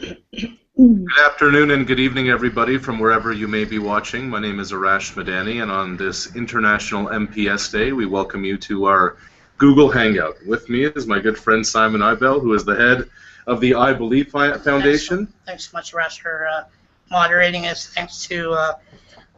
Good afternoon and good evening, everybody, from wherever you may be watching. My name is Arash Madani, and on this International MPS Day, we welcome you to our Google Hangout. With me is my good friend Simon Ibel, who is the head of the I Believe Foundation. Thanks so much, Russ, for moderating us. Thanks to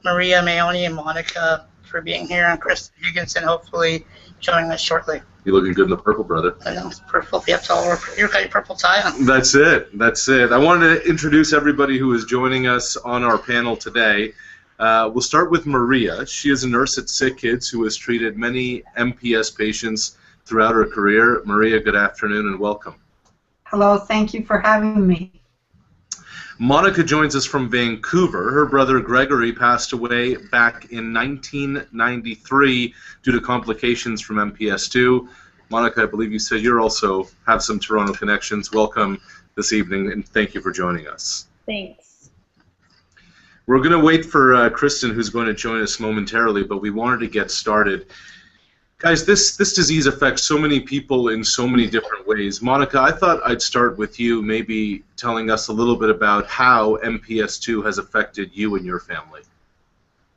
Maria Mayoni and Monica for being here, and Chris Higginson hopefully joining us shortly. You're looking good in the purple, brother. I know, it's purple. You have you've got your purple tie on. That's it. That's it. I wanted to introduce everybody who is joining us on our panel today. We'll start with Maria. She is a nurse at Sick Kids who has treated many MPS patients throughout her career. Maria, good afternoon and welcome. Hello, thank you for having me. Monica joins us from Vancouver. Her brother Gregory passed away back in 1993 due to complications from MPS II. Monica, I believe you said you also have some Toronto connections. Welcome this evening, and thank you for joining us. Thanks. We're going to wait for Kristen, who's going to join us momentarily, but we wanted to get started. Guys, this disease affects so many people in so many different ways. Monica, I thought I'd start with you, maybe telling us a little bit about how MPS II has affected you and your family.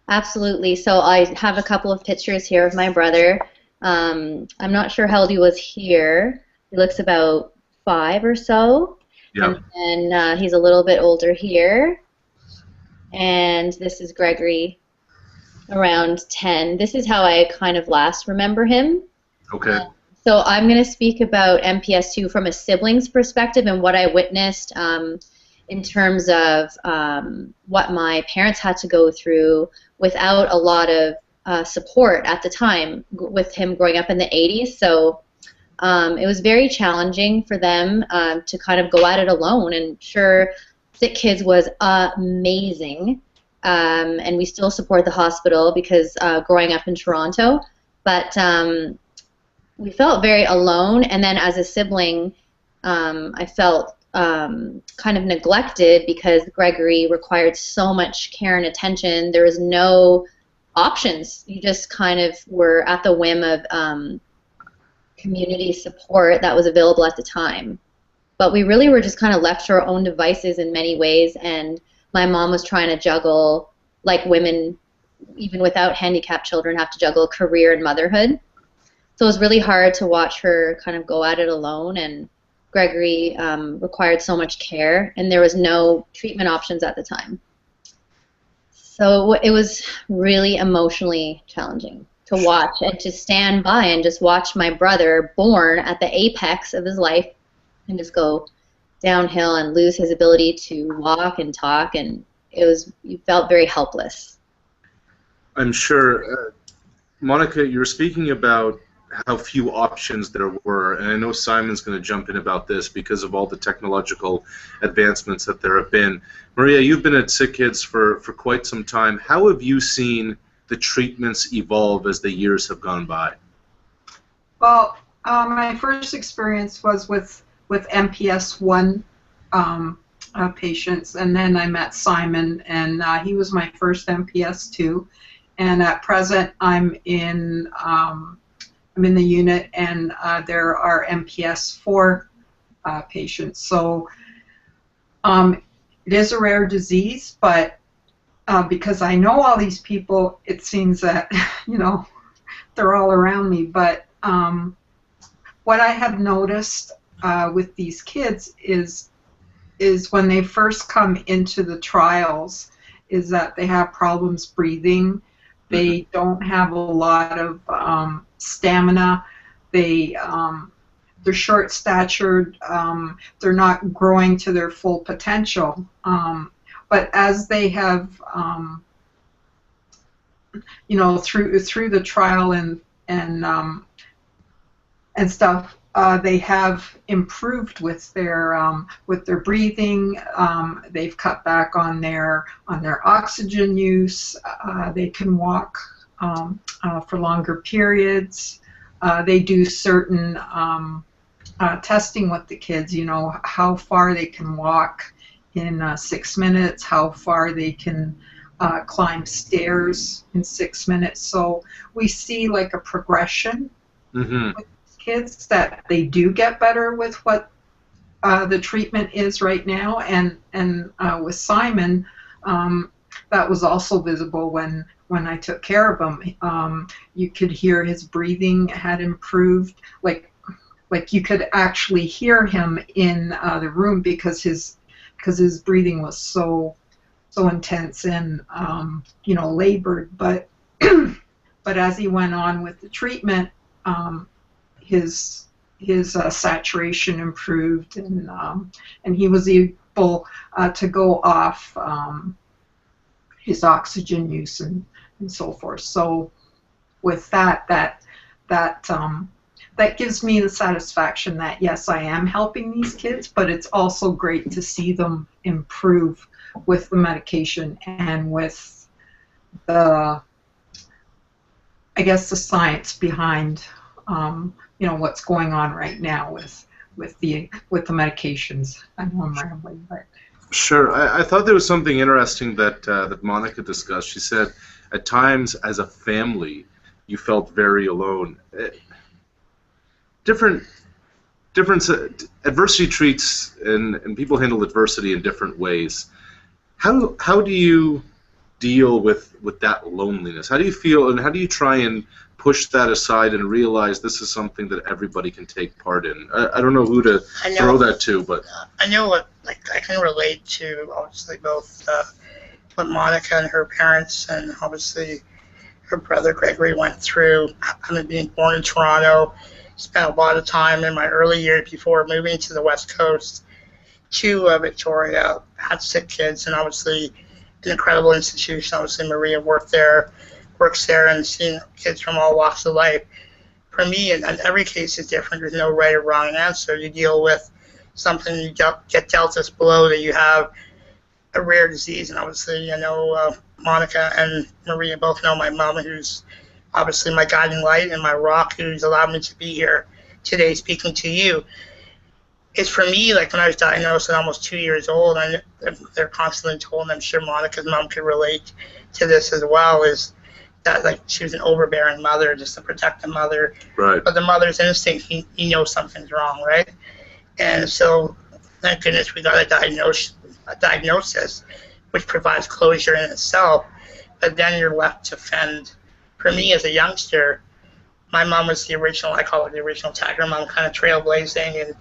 Absolutely. So I have a couple of pictures here of my brother. I'm not sure how old he was here. He looks about 5 or so. Yeah. And he's a little bit older here. And this is Gregory, around 10. This is how I kind of last remember him. Okay. So I'm going to speak about MPS II from a sibling's perspective and what I witnessed in terms of what my parents had to go through without a lot of support at the time with him growing up in the 80s. So it was very challenging for them to kind of go at it alone. And sure, Sick Kids was amazing. And we still support the hospital because growing up in Toronto, but we felt very alone. And then as a sibling, I felt kind of neglected because Gregory required so much care and attention. There was no options. You just kind of were at the whim of community support that was available at the time. But we really were just kind of left to our own devices in many ways, and my mom was trying to juggle, like women, even without handicapped children, have to juggle career and motherhood. So it was really hard to watch her kind of go at it alone, and Gregory required so much care, and there was no treatment options at the time. So it was really emotionally challenging to watch and to stand by and just watch my brother, born at the apex of his life, and just go downhill and lose his ability to walk and talk, and you felt very helpless. I'm sure. Monica, you're speaking about how few options there were, and I know Simon's going to jump in about this because of all the technological advancements that there have been. Maria, you've been at Sick Kids for quite some time. How have you seen the treatments evolve as the years have gone by? Well, my first experience was with MPS I patients, and then I met Simon, and he was my first MPS II. And at present, I'm in the unit, and there are MPS IV patients. So it is a rare disease, but because I know all these people, it seems that they're all around me. But what I have noticed with these kids is when they first come into the trials is that they have problems breathing. They don't have a lot of stamina. They're short-statured. They're not growing to their full potential. But as they have, through the trial and stuff, they have improved with their breathing. They've cut back on their oxygen use. They can walk for longer periods. They do certain testing with the kids. How far they can walk in 6 minutes, how far they can climb stairs in 6 minutes. So we see like a progression with kids, that they do get better with what the treatment is right now, and with Simon, that was also visible when I took care of him. You could hear his breathing had improved, like you could actually hear him in the room because his breathing was so intense and labored. But but as he went on with the treatment, his saturation improved, and he was able to go off his oxygen use and so forth. So with that gives me the satisfaction that yes, I am helping these kids, but it's also great to see them improve with the medication and with the, I guess, the science behind what's going on right now with the medications. I know I'm rambling, but sure. I thought there was something interesting that Monica discussed. She said at times as a family you felt very alone. Different adversity treats and people handle adversity in different ways. How do you deal with that loneliness? How do you feel, and how do you try and push that aside and realize this is something that everybody can take part in? I don't know who to throw that to, but I know what I can relate to obviously both what Monica and her parents and obviously her brother Gregory went through. Having been born in Toronto, spent a lot of time in my early years before moving to the West Coast to Victoria, had 6 kids, and obviously an incredible institution. Obviously Maria works there, and seeing kids from all walks of life. For me, and every case is different. There's no right or wrong answer. You deal with something, you get dealt this blow that you have a rare disease, and obviously I know Monica and Maria both know my mom, who's obviously my guiding light and my rock, who's allowed me to be here today speaking to you. It's for me, like when I was diagnosed at almost 2 years old, and they're constantly told, and I'm sure Monica's mom could relate to this as well, is that like she was an overbearing mother, just a protective mother. Right. But the mother's instinct, he knows something's wrong, right? And so, thank goodness we got a diagnosis, which provides closure in itself. But then you're left to fend. For me as a youngster, my mom was the original, I call her the original Tiger Mom, kind of trailblazing, and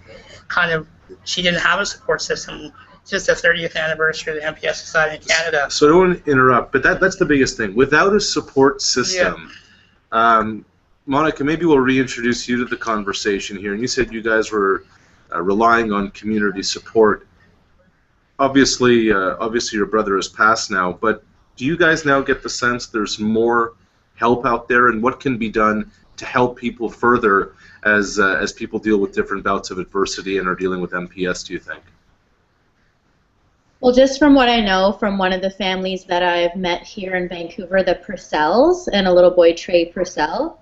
kind of, she didn't have a support system. It's just the 30th anniversary of the MPS Society in Canada. So I don't want to interrupt, but that's the biggest thing. Without a support system, Monica, maybe we'll reintroduce you to the conversation here. And you said you guys were relying on community support. Obviously your brother has passed now, but do you guys now get the sense there's more help out there, and what can be done to help people further as people deal with different bouts of adversity and are dealing with MPS, do you think? Well, just from what I know from one of the families that I've met here in Vancouver, the Purcells, and a little boy, Trey Purcell,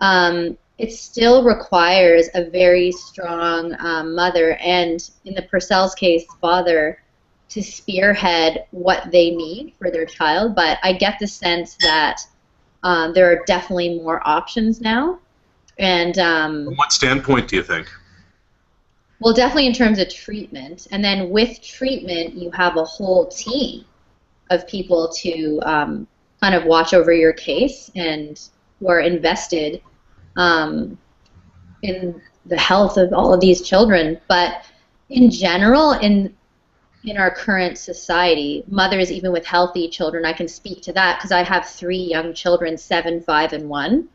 it still requires a very strong mother, and in the Purcell's case, father, to spearhead what they need for their child. But I get the sense that there are definitely more options now. And from what standpoint do you think? Well, definitely in terms of treatment. And then with treatment, you have a whole team of people to kind of watch over your case and who are invested in the health of all of these children. But in general, in our current society, mothers, even with healthy children, I can speak to that because I have 3 young children, 7, 5, and 1.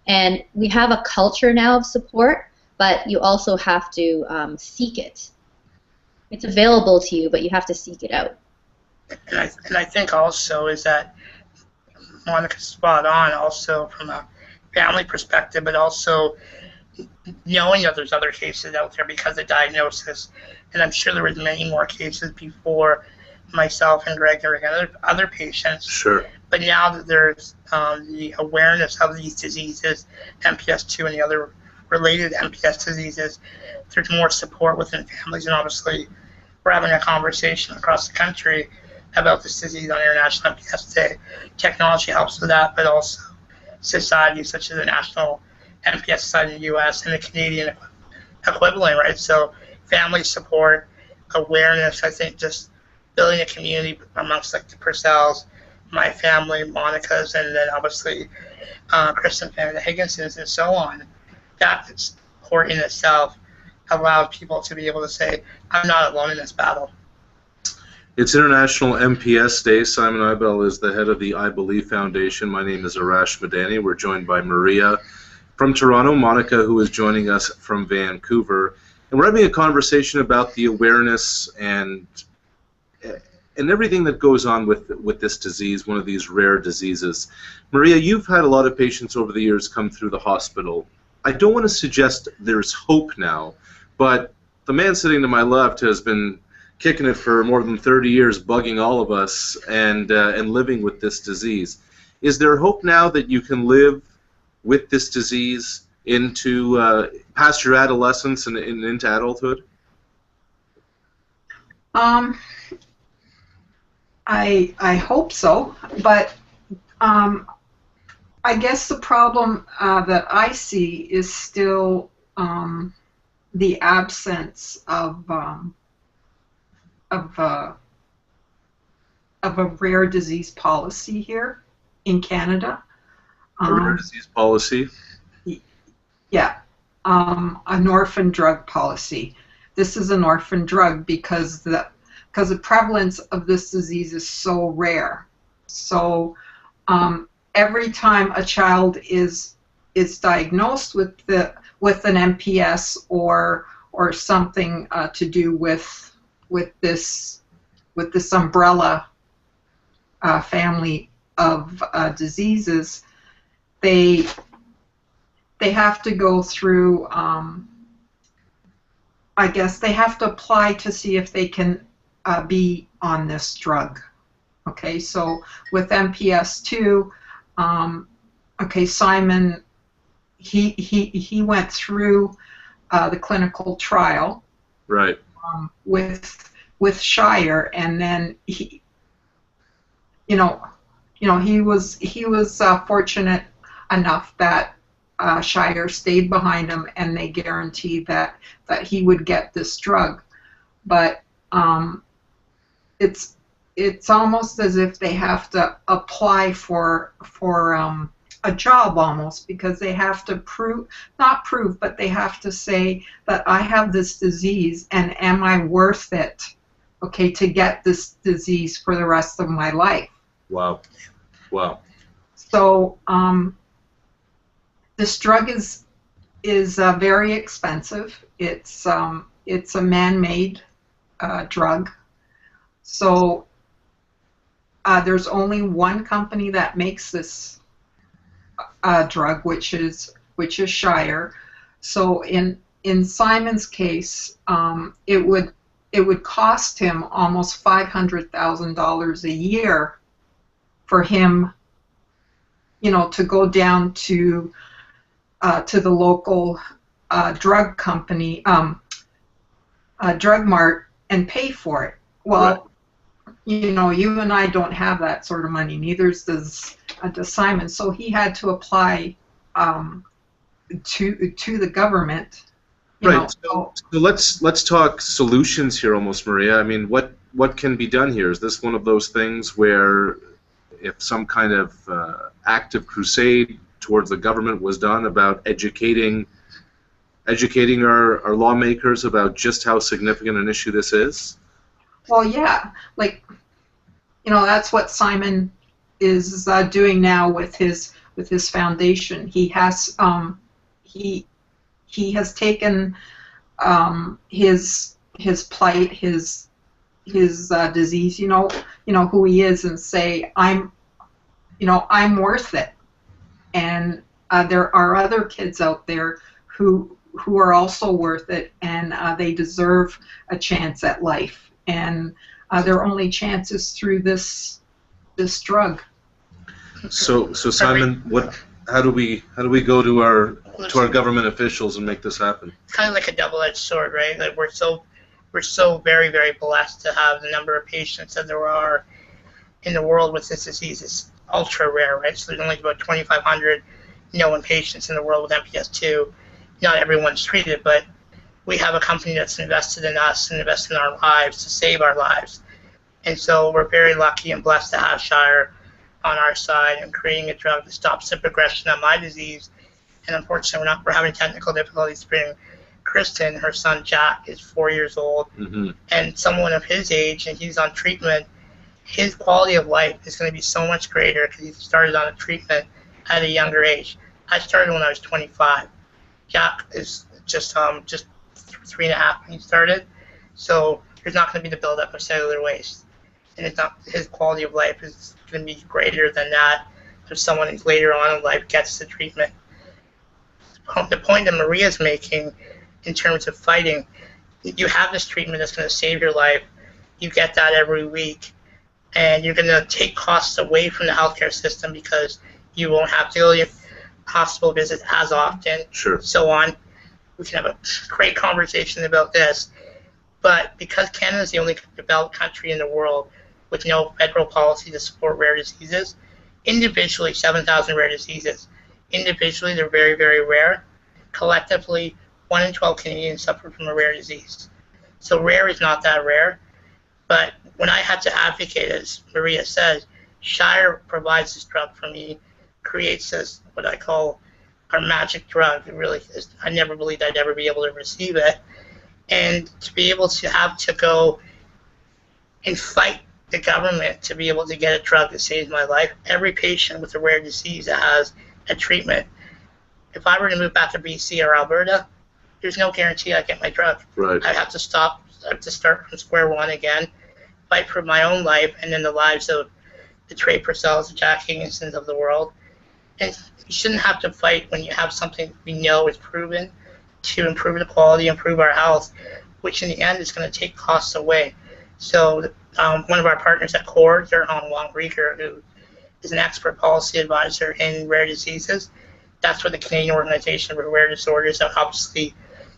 And we have a culture now of support, but you also have to seek it. It's available to you, but you have to seek it out. And I think also is that Monica's spot on also from a family perspective, but also knowing that there's other cases out there because of diagnosis. And I'm sure there was many more cases before myself and Gregory and other patients. Sure. But now that there's the awareness of these diseases, MPS II and the other related MPS diseases, there's more support within families. And obviously, we're having a conversation across the country about this disease on International MPS Day. Technology helps with that, but also societies such as the National MPS Society in the U.S. and the Canadian equivalent, right? So family support, awareness. I think just building a community amongst like the Purcells, my family, Monica's, and then obviously Kristen family, the Higginsons, and so on. That support in itself allows people to be able to say, I'm not alone in this battle. It's International MPS Day. Simon Eibel is the head of the I Believe Foundation. My name is Arash Madani. We're joined by Maria from Toronto, Monica, who is joining us from Vancouver. And we're having a conversation about the awareness and everything that goes on with this disease, one of these rare diseases. Maria, you've had a lot of patients over the years come through the hospital. I don't want to suggest there's hope now, but the man sitting to my left has been kicking it for more than 30 years, bugging all of us and living with this disease. Is there hope now that you can live with this disease into past your adolescence and into adulthood? I hope so, but I guess the problem that I see is still the absence of a rare disease policy here in Canada. A rare disease policy? Yeah, an orphan drug policy. This is an orphan drug because the prevalence of this disease is so rare. So every time a child is diagnosed with an MPS or something to do with this umbrella family of diseases, they have to go through. I guess they have to apply to see if they can be on this drug. Okay, so with MPS II, okay, Simon, he went through the clinical trial, right, with Shire, and then he was fortunate enough that Shire stayed behind him, and they guaranteed that he would get this drug. But it's almost as if they have to apply for a job almost, because they have to but they have to say that I have this disease, and am I worth it, okay, to get this disease for the rest of my life. Wow. So this drug is very expensive. It's a man-made drug. So there's only one company that makes this drug, which is Shire. So in Simon's case, it would cost him almost $500,000 a year for him, to go down to the local drug company, drug mart, and pay for it. Well, right. You and I don't have that sort of money. Neither does Simon. So he had to apply to the government. Right. So let's talk solutions here, almost, Maria. I mean, what can be done here? Is this one of those things where, if some kind of active crusade towards the government was done about educating our lawmakers about just how significant an issue this is? Well, yeah, that's what Simon is doing now with his foundation. He has he has taken his plight, his disease, who he is, and say, I'm worth it. And there are other kids out there who are also worth it, and they deserve a chance at life. And their only chance is through this drug. So Simon, how do we go to our government officials and make this happen? It's kind of like a double-edged sword, right? Like we're so very, very blessed to have the number of patients that there are in the world with this disease. Is ultra rare, right? So there's only about 2,500 known patients in the world with MPS II. Not everyone's treated, but we have a company that's invested in us and invested in our lives to save our lives. And so we're very lucky and blessed to have Shire on our side and creating a drug that stops the progression of my disease. And unfortunately, we're having technical difficulties to bring Kristen. Her son Jack is 4 years old, and someone of his age, and he's on treatment. His quality of life is going to be so much greater because he started on a treatment at a younger age. I started when I was 25. Jack is just 3.5 when he started, so there's not going to be the buildup of cellular waste, and it's not, his quality of life is going to be greater than that if someone who's later on in life gets the treatment. The point that Maria's making in terms of fighting, you have this treatment that's going to save your life. You get that every week, and you're going to take costs away from the healthcare system because you won't have to go to hospital visits as often. Sure. So on. We can have a great conversation about this. But because Canada is the only developed country in the world with no federal policy to support rare diseases, individually 7,000 rare diseases. Individually, they're very, very rare. Collectively, 1 in 12 Canadians suffer from a rare disease. So rare is not that rare. But when I had to advocate, as Maria says, Shire provides this drug for me, creates this, what I call our magic drug. It really is. I never believed I'd ever be able to receive it. And to be able to have to go and fight the government to be able to get a drug that saves my life. Every patient with a rare disease that has a treatment, if I were to move back to BC or Alberta, there's no guarantee I'd get my drug. Right. I'd have to stop. I have to start from square one again, fight for my own life and then the lives of the Trey Purcells, the Jack Higginsons of the world. And you shouldn't have to fight when you have something we know is proven to improve the quality, improve our health, which in the end is going to take costs away. So one of our partners at CORE, Gerhan Wong-Rieger, who is an expert policy advisor in rare diseases, that's what the Canadian Organization for Rare Disorders, that obviously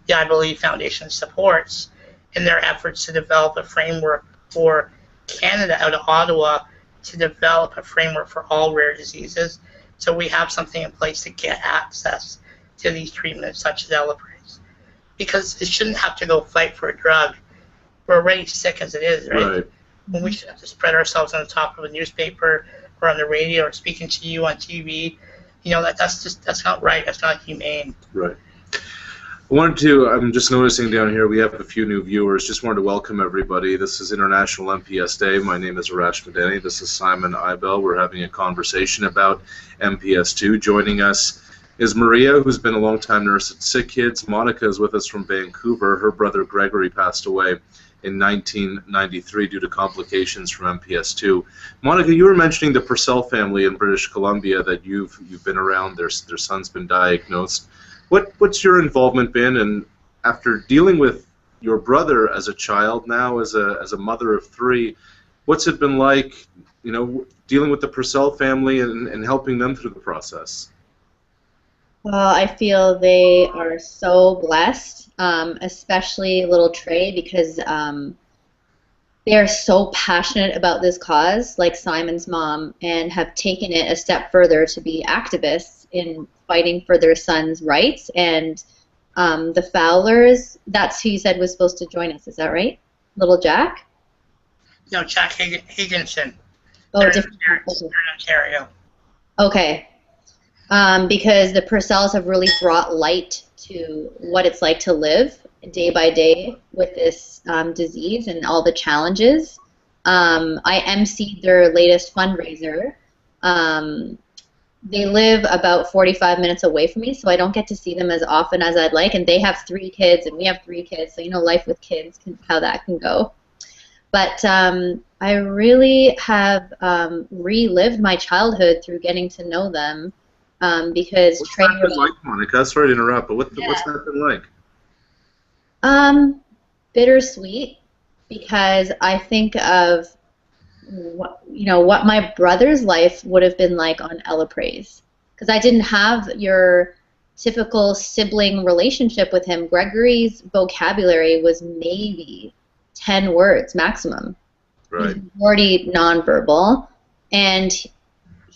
the I Believe Foundation supports, in their efforts to develop a framework for Canada out of Ottawa to develop a framework for all rare diseases. So we have something in place to get access to these treatments such as Elaprase. Because it shouldn't have to go fight for a drug. We're already sick as it is, right? When we should have to spread ourselves on the top of a newspaper or on the radio or speaking to you on TV. You know, that's not right. That's not humane. Right. I'm just noticing down here we have a few new viewers. Just wanted to welcome everybody. This is International MPS Day. My name is Arash Madani. This is Simon Eibel. We're having a conversation about MPS II. Joining us is Maria, who's been a long-time nurse at Sick Kids. Monica is with us from Vancouver. Her brother Gregory passed away in 1993 due to complications from MPS II. Monica, you were mentioning the Purcell family in British Columbia that you've been around. Their son's been diagnosed. What's your involvement been, and after dealing with your brother as a child, now as a mother of 3, what's it been like, you know, dealing with the Purcell family and helping them through the process? Well, I feel they are so blessed, especially little Trey, because they are so passionate about this cause, like Simon's mom, and have taken it a step further to be activists in fighting for their son's rights. And the Fowlers, that's who you said was supposed to join us, is that right? Little Jack? No, Jack Higginson. Oh, they're different. They're in Ontario. Okay. Because the Purcells have really brought light to what it's like to live day by day with this disease and all the challenges. I emceed their latest fundraiser. They live about 45 minutes away from me, so I don't get to see them as often as I'd like, and they have 3 kids, and we have 3 kids, so you know life with kids, how that can go. But I really have relived my childhood through getting to know them, because What's Trey that been like, Monica? Sorry to interrupt, but what's that been like? Bittersweet, because I think of what my brother's life would have been like on Elaprase, because I didn't have your typical sibling relationship with him. Gregory's vocabulary was maybe 10 words maximum. Right. He's already nonverbal, and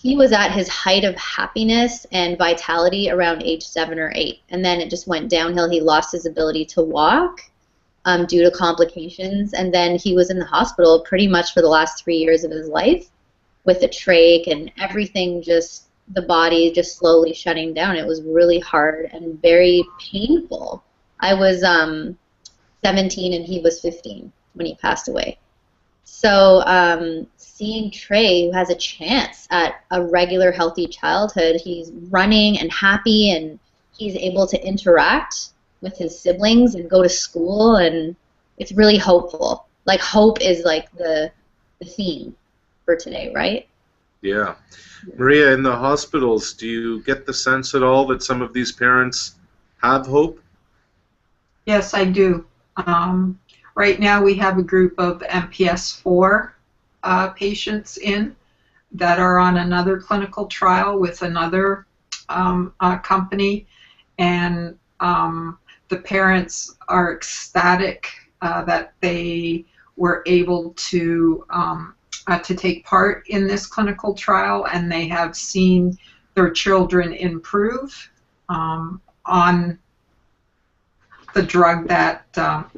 he was at his height of happiness and vitality around age 7 or 8, and then it just went downhill. He lost his ability to walk due to complications, and then he was in the hospital pretty much for the last 3 years of his life with a trach and everything, just the body just slowly shutting down. It was really hard and very painful. I was 17 and he was 15 when he passed away. So seeing Trey, who has a chance at a regular healthy childhood, he's running and happy and he's able to interact with his siblings and go to school, and it's really hopeful. Like, hope is like the theme for today, right? Yeah. Maria, in the hospitals, do you get the sense at all that some of these parents have hope? Yes, I do. Right now we have a group of MPS IV patients in that are on another clinical trial with another company, and the parents are ecstatic that they were able to take part in this clinical trial, and they have seen their children improve on the drug that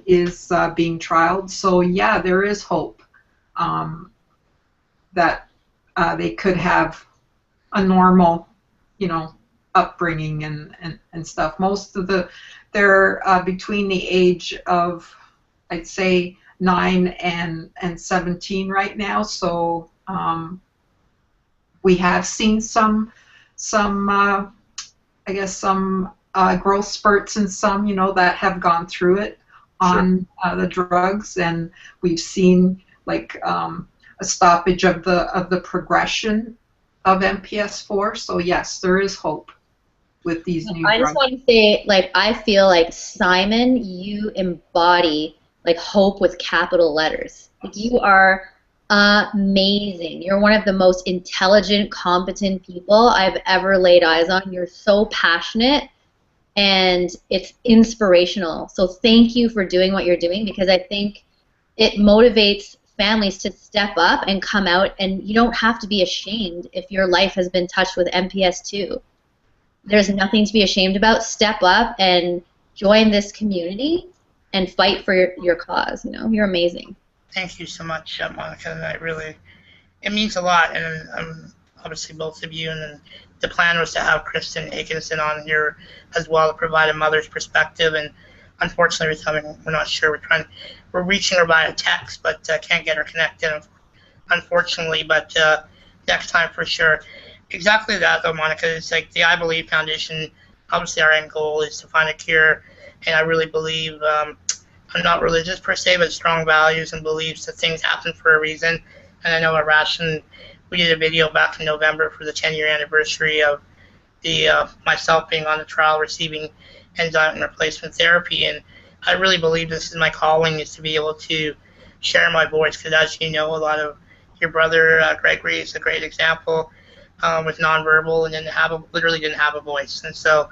is being trialed. So yeah, there is hope that they could have a normal, upbringing and stuff. Most of they're between the age of, I'd say, 9 and 17 right now. So we have seen some I guess some growth spurts in some, that have gone through it on the drugs, and we've seen like a stoppage of the progression of MPS IV. So yes, there is hope with these new drugs. I just want to say, like, I feel like, Simon, you embody like hope with capital letters. Like, you are amazing. You're one of the most intelligent, competent people I've ever laid eyes on. You're so passionate, and it's inspirational. So thank you for doing what you're doing, because I think it motivates families to step up and come out, and you don't have to be ashamed if your life has been touched with MPS II. There's nothing to be ashamed about. Step up and join this community and fight for your cause. You're amazing. Thank you so much, Monica. And it means a lot. And obviously both of you. And the plan was to have Kristen Aikenson on here as well to provide a mother's perspective. And unfortunately, we're not sure. We're reaching her via text, but can't get her connected, unfortunately. But next time for sure. Exactly that, though, Monica. It's like the I Believe Foundation. Obviously, our end goal is to find a cure, and I really believe. I'm not religious per se, but strong values and beliefs that things happen for a reason. And I know Arash, and we did a video back in November for the 10-year anniversary of myself being on the trial receiving enzyme replacement therapy, and I really believe this is my calling, is to be able to share my voice, because as you know, a lot of your brother Gregory is a great example with nonverbal, and literally didn't have a voice, and so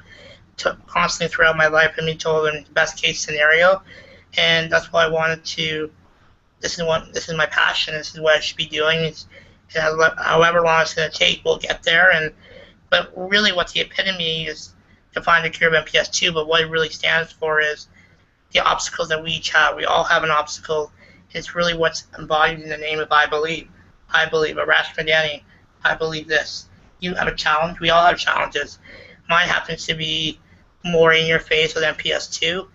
constantly throughout my life I've been told in the best case scenario, and that's why I wanted to. This is my passion. This is what I should be doing. However long it's going to take, we'll get there. But really, what the epitome is to find a cure of MPS II. But what it really stands for is the obstacles that we each have. We all have an obstacle. It's really what's embodied in the name of I believe. I believe. Arash Madani. I believe this. You have a challenge. We all have challenges. Mine happens to be more in your face with MPS II,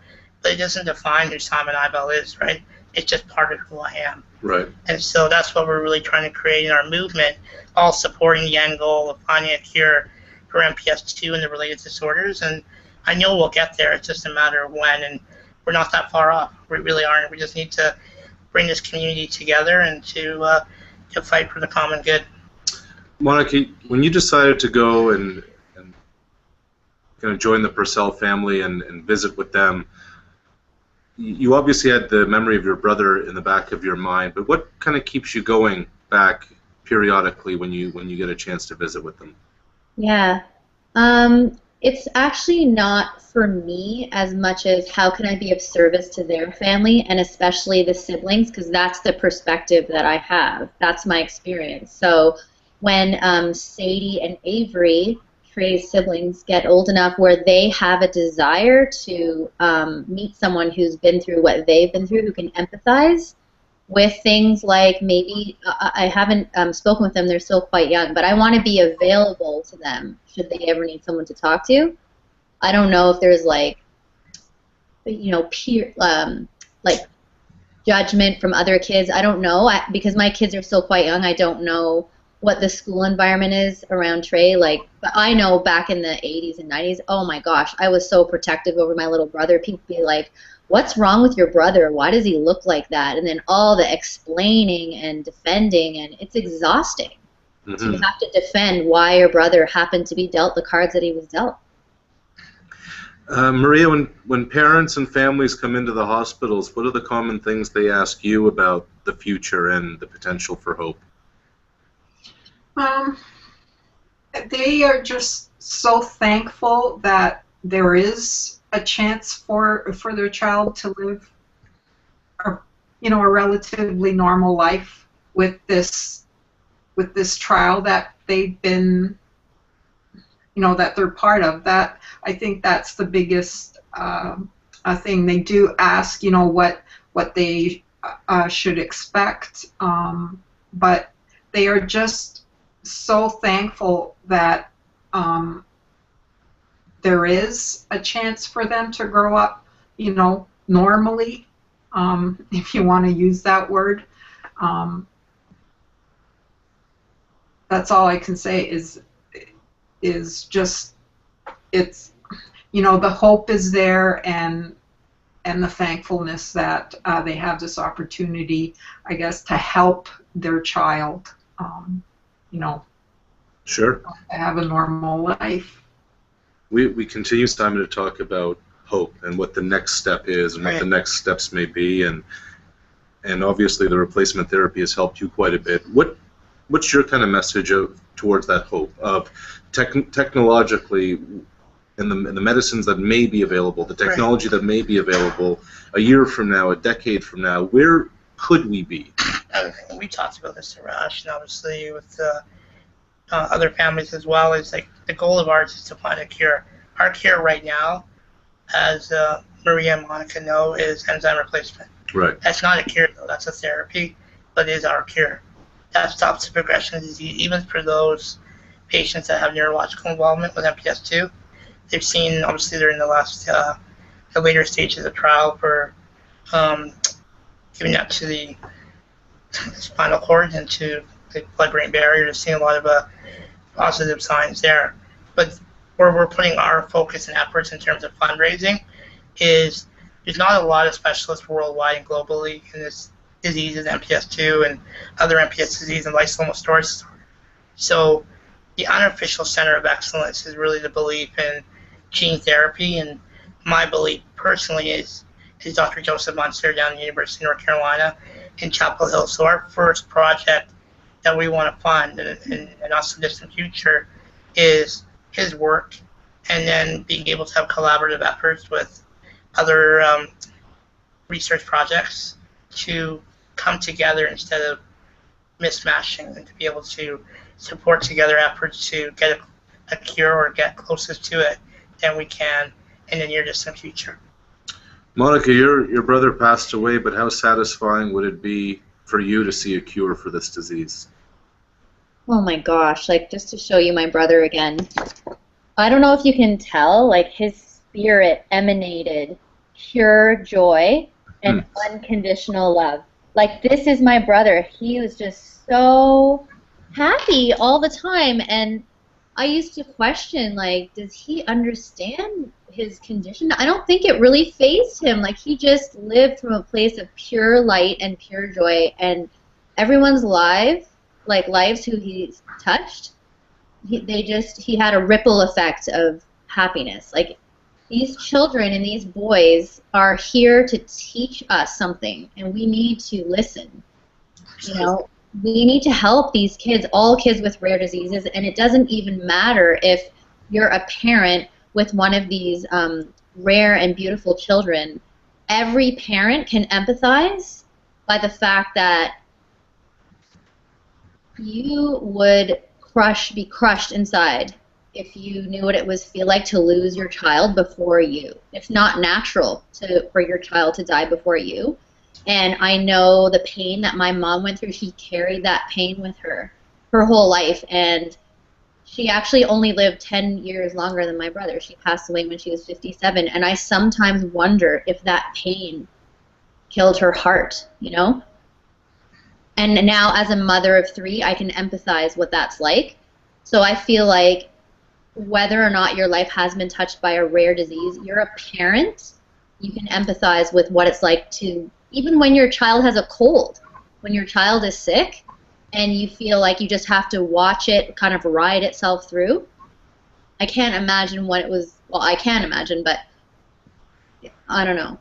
but it doesn't define who Simon Ibel is, right? It's just part of who I am. Right. And so that's what we're really trying to create in our movement, all supporting the end goal of finding a cure for MPS II and the related disorders. And I know we'll get there. It's just a matter of when, and we're not that far off. We really aren't. We just need to bring this community together and to fight for the common good. Monica, when you decided to go and kind of join the Purcell family and visit with them, you obviously had the memory of your brother in the back of your mind, but what kind of keeps you going back periodically when you get a chance to visit with them? Yeah. It's actually not for me as much as how can I be of service to their family, and especially the siblings, because that's the perspective that I have. That's my experience. So when Sadie and Avery, Trey's siblings, get old enough where they have a desire to meet someone who's been through what they've been through, who can empathize with things like maybe, I haven't spoken with them, they're still quite young, but I want to be available to them should they ever need someone to talk to. I don't know if there's like, you know, peer, like judgment from other kids. I don't know, because my kids are still quite young. I don't know what the school environment is around Trey. Like, but I know back in the 80s and 90s, oh my gosh, I was so protective over my little brother. People be like, what's wrong with your brother? Why does he look like that? And then all the explaining and defending, and it's exhausting to have to defend why your brother happened to be dealt the cards that he was dealt. Maria, when parents and families come into the hospitals, what are the common things they ask you about the future and the potential for hope? They are just so thankful that there is a chance for their child to live a relatively normal life with this trial that they've been, that they're part of. That, I think that's the biggest thing. They do ask, what they should expect, but they are just so thankful that there is a chance for them to grow up, normally, if you want to use that word. That's all I can say is just, it's, the hope is there, and the thankfulness that they have this opportunity, I guess, to help their child, Sure. have a normal life. We continue, Simon, to talk about hope and what the next step is and what the next steps may be, and obviously the replacement therapy has helped you quite a bit. What's your kind of message towards that hope of technologically, and the medicines that may be available, the technology that may be available a year from now, a decade from now? Where could we be? We talked about this, Arash, and obviously with other families as well. Is like the goal of ours is to find a cure. Our cure right now, as Maria and Monica know, is enzyme replacement. Right. That's not a cure, though. That's a therapy, but it is our cure. That stops the progression of disease, even for those patients that have neurological involvement with MPS II. They've seen, obviously, they're in the last, the later stages of the trial for giving that to the spinal cord and to the blood-brain barrier. They've seen a lot of positive signs there. But where we're putting our focus and efforts in terms of fundraising is there's not a lot of specialists worldwide and globally in this disease of MPS II and other MPS disease and lysosomal storage disorder. So the unofficial center of excellence is really the belief in gene therapy, and my belief personally is Dr. Joseph Munster down at the University of North Carolina in Chapel Hill. So our first project that we want to fund in a not so distant future is his work, and then being able to have collaborative efforts with other research projects to come together instead of mismatching, and to be able to support together efforts to get a cure or get closest to it than we can in the near distant future. Monica, your brother passed away, but how satisfying would it be for you to see a cure for this disease? Oh my gosh, like, just to show you my brother again. I don't know if you can tell, like, his spirit emanated pure joy and unconditional love. Like, this is my brother. He was just so happy all the time, and I used to question, like, does he understand his condition? I don't think it really fazed him. Like, he just lived from a place of pure light and pure joy, and everyone's lives who he touched, he had a ripple effect of happiness. Like, these children and these boys are here to teach us something, and we need to listen. We need to help these kids, all kids with rare diseases, and it doesn't even matter if you're a parent with one of these rare and beautiful children. Every parent can empathize by the fact that you would be crushed inside if you knew what it was feel like to lose your child before you. It's not natural for your child to die before you. And I know the pain that my mom went through. She carried that pain with her whole life. And she actually only lived 10 years longer than my brother. She passed away when she was 57. And I sometimes wonder if that pain killed her heart, you know? And now as a mother of 3, I can empathize what that's like. So I feel like whether or not your life has been touched by a rare disease, you're a parent, you can empathize with what it's like to, even when your child has a cold, when your child is sick, and you feel like you just have to watch it kind of ride itself through. I can't imagine what it was, well, I can imagine, but I don't know.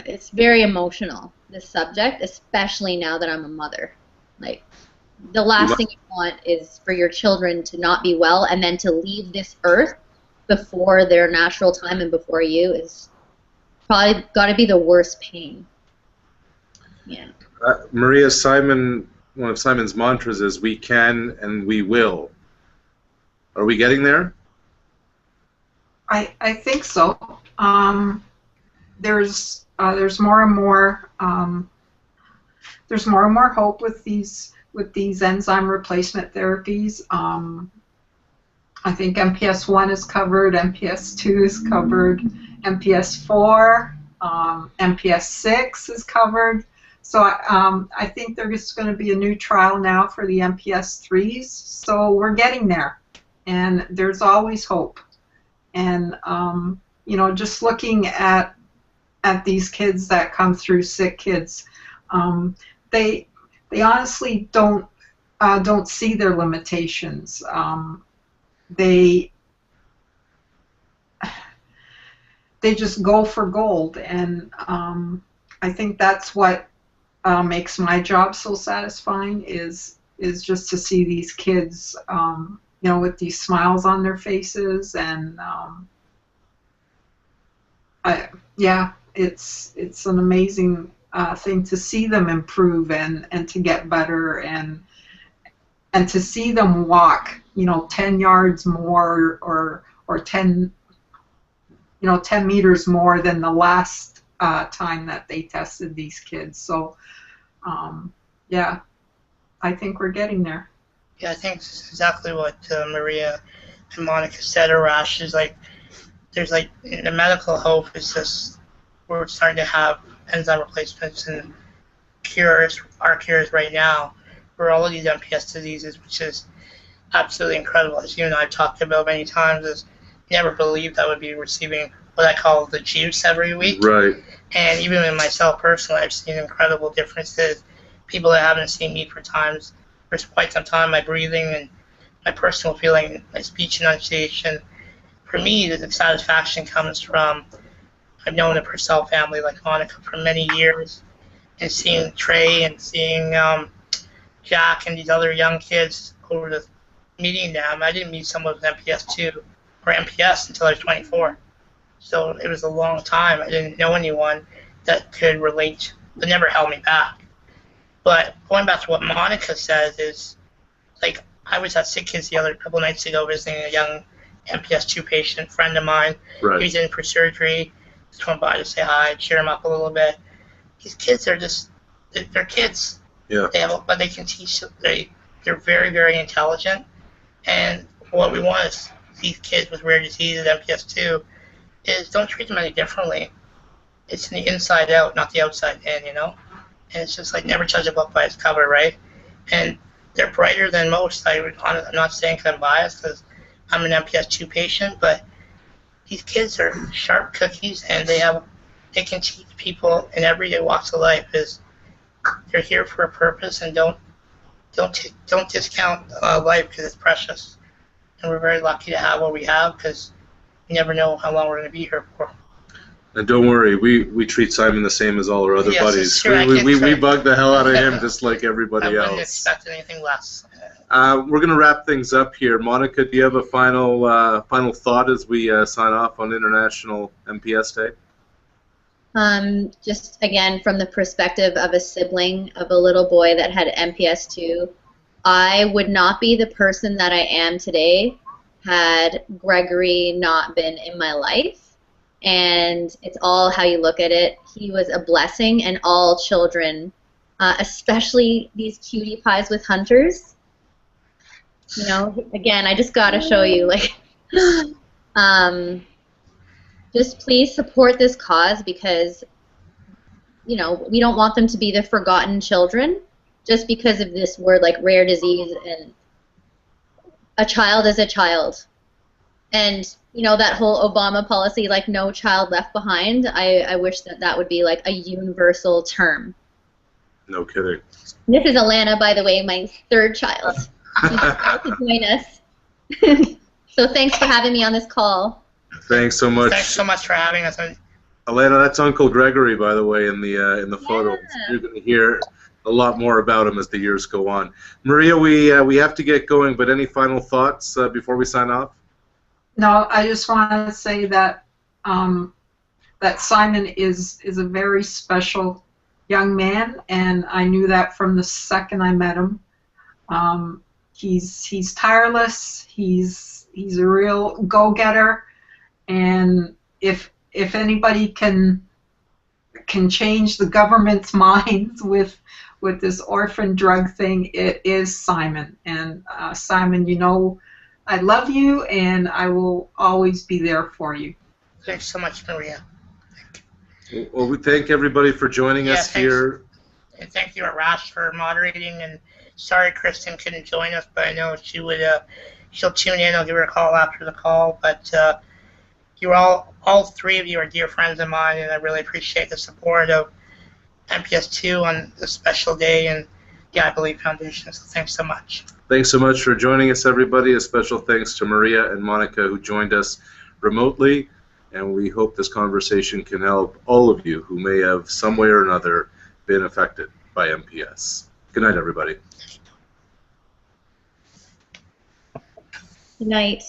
It's very emotional, this subject, especially now that I'm a mother. Like, the last thing you want is for your children to not be well and then to leave this earth before their natural time and before you is probably got to be the worst pain. Yeah. Maria, one of Simon's mantras is, we can and we will. Are we getting there? I think so. There's more and more hope with these enzyme replacement therapies. I think MPS I is covered, MPS II is covered, MPS IV, MPS VI is covered. So I think there's going to be a new trial now for the MPS IIIs. So we're getting there, and there's always hope. And you know, just looking at these kids that come through, sick kids, they honestly don't see their limitations. They just go for gold, and I think that's what makes my job so satisfying is just to see these kids, you know, with these smiles on their faces, and yeah, it's an amazing thing to see them improve and to get better, and to see them walk, you know, 10 yards more or 10 meters more than the last time that they tested these kids. So yeah, I think we're getting there. Yeah, I think it's exactly what Maria and Monica said. Arash is like, there's like, the medical hope is just, we're starting to have enzyme replacements and cures right now for all of these MPS diseases, which is absolutely incredible. As you and I have talked about many times, is never believed I would be receiving what I call the juice every week. Right. And even in myself personally, I've seen incredible differences. People that haven't seen me for quite some time, my breathing and my personal feeling, my speech enunciation. For me, the satisfaction comes from, I've known the Purcell family, like Monica, for many years, and seeing Trey and seeing Jack and these other young kids over the meeting them. I didn't meet someone with MPS II or MPS until I was 24. So it was a long time. I didn't know anyone that could relate, that never held me back. But going back to what Monica says is, like, I was at Sick Kids the other couple nights ago visiting a young MPS II patient, friend of mine. Right. He was in for surgery. Just went by to say hi, cheer him up a little bit. These kids are just, they're kids. Yeah. But they can teach, they're very, very intelligent. And what we want is these kids with rare diseases, MPS II, is don't treat them any differently. It's the inside out, not the outside in, you know? And it's just like, never judge a book by its cover, right? And they're brighter than most. I'm not saying because I'm biased, because I'm an MPS II patient, but these kids are sharp cookies, and they can teach people in everyday walks of life. Is they're here for a purpose, and don't discount life because it's precious. And we're very lucky to have what we have, because you never know how long we're going to be here for. And don't worry, we treat Simon the same as all our other buddies. Sure, we bug the hell out of him just like everybody else. I wouldn't expect anything less. We're going to wrap things up here. Monica, do you have a final thought as we sign off on International MPS Day? Just again, from the perspective of a sibling of a little boy that had MPS II, I would not be the person that I am today had Gregory not been in my life. And it's all how you look at it. He was a blessing, and all children, especially these cutie pies with hunters. You know, again, I just got to show you, like, just please support this cause, because, you know, we don't want them to be the forgotten children just because of this word like rare disease, and a child is a child. And, you know, that whole Obama policy, like no child left behind, I wish that that would be like a universal term. No kidding. This is Alana, by the way, my third child. She's about to join us. So thanks for having me on this call. Thanks so much. Thanks so much for having us. Alana, that's Uncle Gregory, by the way, in the photo. You're going to hear a lot more about him as the years go on. Maria, we have to get going, but any final thoughts before we sign off? No, I just want to say that that Simon is a very special young man, and I knew that from the second I met him. He's tireless. He's a real go-getter, and if anybody can change the government's minds with this orphan drug thing, it is Simon. And Simon, you know, I love you, and I will always be there for you. Thanks so much, Maria. Well, we thank everybody for joining us here. And thank you, Arash, for moderating. And sorry Kristen couldn't join us, but I know she would. She'll tune in. I'll give her a call after the call. But you're all three of you are dear friends of mine, and I really appreciate the support of MPS II on this special day and the I Believe Foundation. So thanks so much. Thanks so much for joining us, everybody. A special thanks to Maria and Monica, who joined us remotely, and we hope this conversation can help all of you who may have some way or another been affected by MPS. Good night, everybody. Good night.